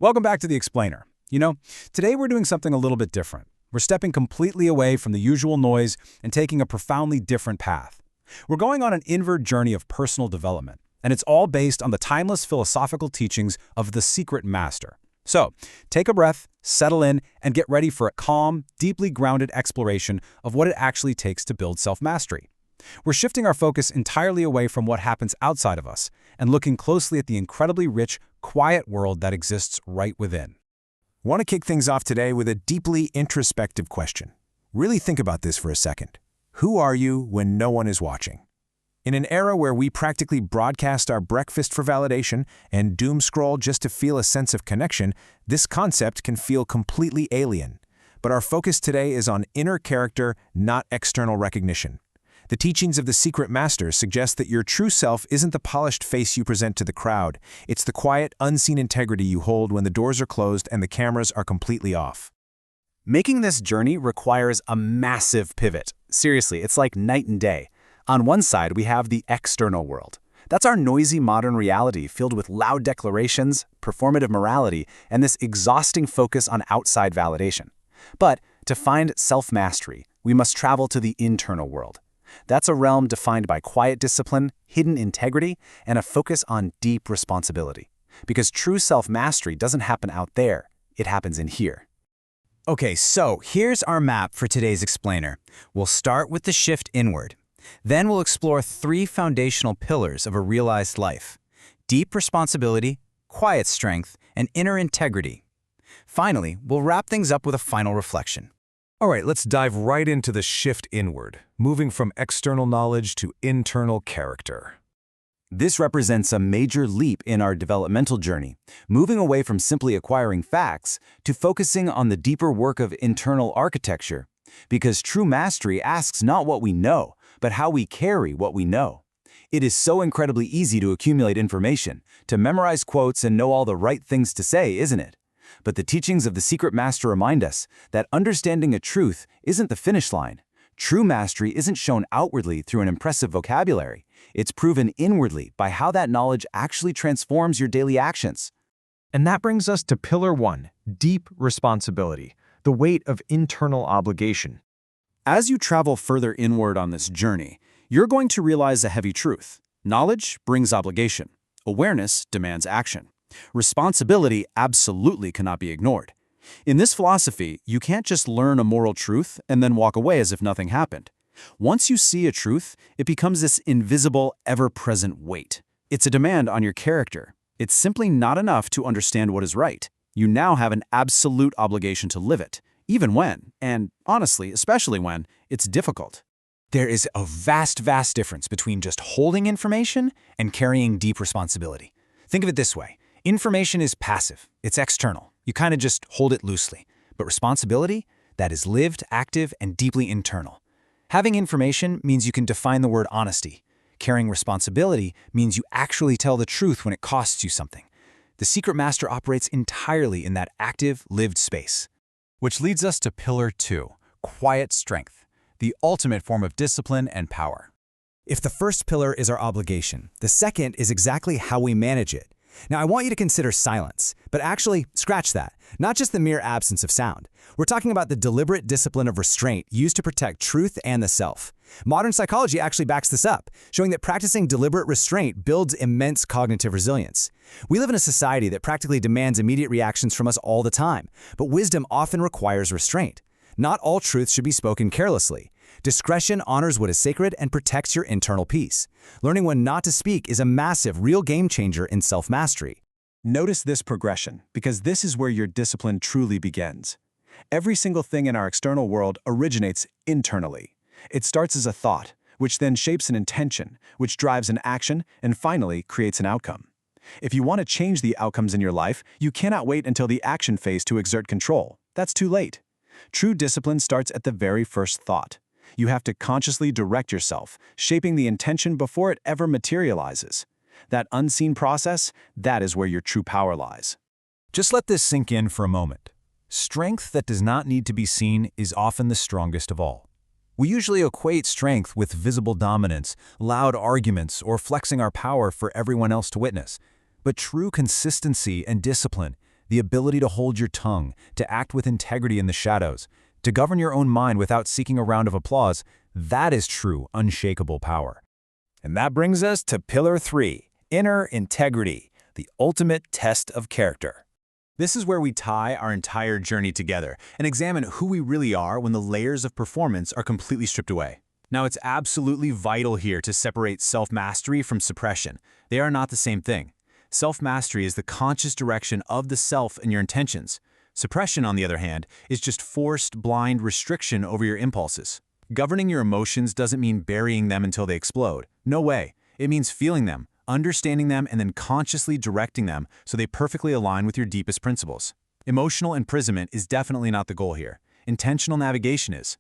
Welcome back to The Explainer. Today we're doing something a little bit different. We're stepping completely away from the usual noise and taking a profoundly different path. We're going on an inward journey of personal development, and it's all based on the timeless philosophical teachings of the Secret Master. So, take a breath, settle in, and get ready for a calm, deeply grounded exploration of what it actually takes to build self-mastery. We're shifting our focus entirely away from what happens outside of us and looking closely at the incredibly rich, quiet world that exists right within. Want to kick things off today with a deeply introspective question. Really think about this for a second. Who are you when no one is watching? In an era where we practically broadcast our breakfast for validation and doom scroll just to feel a sense of connection, this concept can feel completely alien. But our focus today is on inner character, not external recognition. The teachings of the Secret Master suggest that your true self isn't the polished face you present to the crowd. It's the quiet, unseen integrity you hold when the doors are closed and the cameras are completely off. Making this journey requires a massive pivot. Seriously, it's like night and day. On one side, we have the external world. That's our noisy modern reality filled with loud declarations, performative morality, and this exhausting focus on outside validation. But to find self-mastery, we must travel to the internal world. That's a realm defined by quiet discipline, hidden integrity, and a focus on deep responsibility. Because true self-mastery doesn't happen out there, it happens in here. Okay, so here's our map for today's explainer. We'll start with the shift inward. Then we'll explore 3 foundational pillars of a realized life: deep responsibility, quiet strength, and inner integrity. Finally, we'll wrap things up with a final reflection. All right, let's dive right into the shift inward, moving from external knowledge to internal character. This represents a major leap in our developmental journey, moving away from simply acquiring facts to focusing on the deeper work of internal architecture, because true mastery asks not what we know, but how we carry what we know. It is so incredibly easy to accumulate information, to memorize quotes and know all the right things to say, isn't it? But the teachings of the Secret Master remind us that understanding a truth isn't the finish line. True mastery isn't shown outwardly through an impressive vocabulary. It's proven inwardly by how that knowledge actually transforms your daily actions. And that brings us to Pillar 1, deep responsibility, the weight of internal obligation. As you travel further inward on this journey, you're going to realize a heavy truth. Knowledge brings obligation. Awareness demands action. Responsibility absolutely cannot be ignored. In this philosophy, you can't just learn a moral truth and then walk away as if nothing happened. Once you see a truth, it becomes this invisible, ever-present weight. It's a demand on your character. It's simply not enough to understand what is right. You now have an absolute obligation to live it, even when, and honestly, especially when, it's difficult. There is a vast difference between just holding information and carrying deep responsibility. Think of it this way. Information is passive. It's external. You kind of just hold it loosely. But responsibility, that is lived, active, and deeply internal. Having information means you can define the word honesty. Carrying responsibility means you actually tell the truth when it costs you something. The Secret Master operates entirely in that active, lived space. Which leads us to Pillar 2, quiet strength, the ultimate form of discipline and power. If the first pillar is our obligation, the second is exactly how we manage it. Now, I want you to consider silence, but actually, scratch that. Not just the mere absence of sound. We're talking about the deliberate discipline of restraint used to protect truth and the self. Modern psychology actually backs this up, showing that practicing deliberate restraint builds immense cognitive resilience. We live in a society that practically demands immediate reactions from us all the time, but wisdom often requires restraint. Not all truth should be spoken carelessly. Discretion honors what is sacred and protects your internal peace. Learning when not to speak is a massive, real game changer in self-mastery. Notice this progression, because this is where your discipline truly begins. Every single thing in our external world originates internally. It starts as a thought, which then shapes an intention, which drives an action, and finally creates an outcome. If you want to change the outcomes in your life, you cannot wait until the action phase to exert control. That's too late. True discipline starts at the very first thought. You have to consciously direct yourself, shaping the intention before it ever materializes. That unseen process, that is where your true power lies. Just let this sink in for a moment. Strength that does not need to be seen is often the strongest of all. We usually equate strength with visible dominance, loud arguments, or flexing our power for everyone else to witness. But true consistency and discipline the ability to hold your tongue, to act with integrity in the shadows, to govern your own mind without seeking a round of applause, that is true, unshakable power. And that brings us to Pillar 3, inner integrity, the ultimate test of character. This is where we tie our entire journey together and examine who we really are when the layers of performance are completely stripped away. Now, it's absolutely vital here to separate self-mastery from suppression. They are not the same thing. Self-mastery is the conscious direction of the self and your intentions. Suppression, on the other hand, is just forced, blind restriction over your impulses. Governing your emotions doesn't mean burying them until they explode. No way. It means feeling them, understanding them, and then consciously directing them so they perfectly align with your deepest principles. Emotional imprisonment is definitely not the goal here. Intentional navigation is.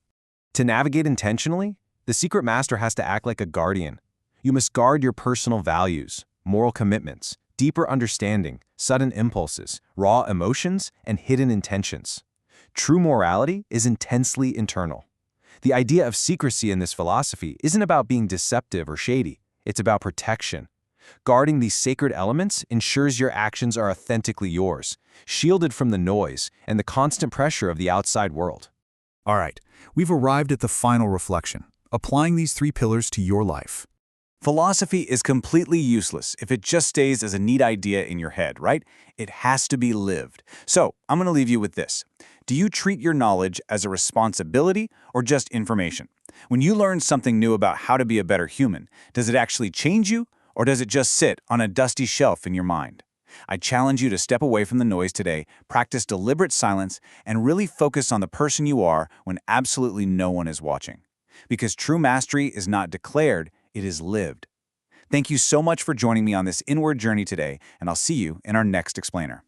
To navigate intentionally, the secret master has to act like a guardian. You must guard your personal values, moral commitments, deeper understanding, sudden impulses, raw emotions, and hidden intentions. True morality is intensely internal. The idea of secrecy in this philosophy isn't about being deceptive or shady. It's about protection. Guarding these sacred elements ensures your actions are authentically yours, shielded from the noise and the constant pressure of the outside world. All right, we've arrived at the final reflection, applying these 3 pillars to your life. Philosophy is completely useless if it just stays as a neat idea in your head, right? It has to be lived. So, I'm going to leave you with this. Do you treat your knowledge as a responsibility or just information? When you learn something new about how to be a better human, does it actually change you, or does it just sit on a dusty shelf in your mind? I challenge you to step away from the noise today, practice deliberate silence, and really focus on the person you are when absolutely no one is watching. Because true mastery is not declared, it is lived. Thank you so much for joining me on this inward journey today, and I'll see you in our next explainer.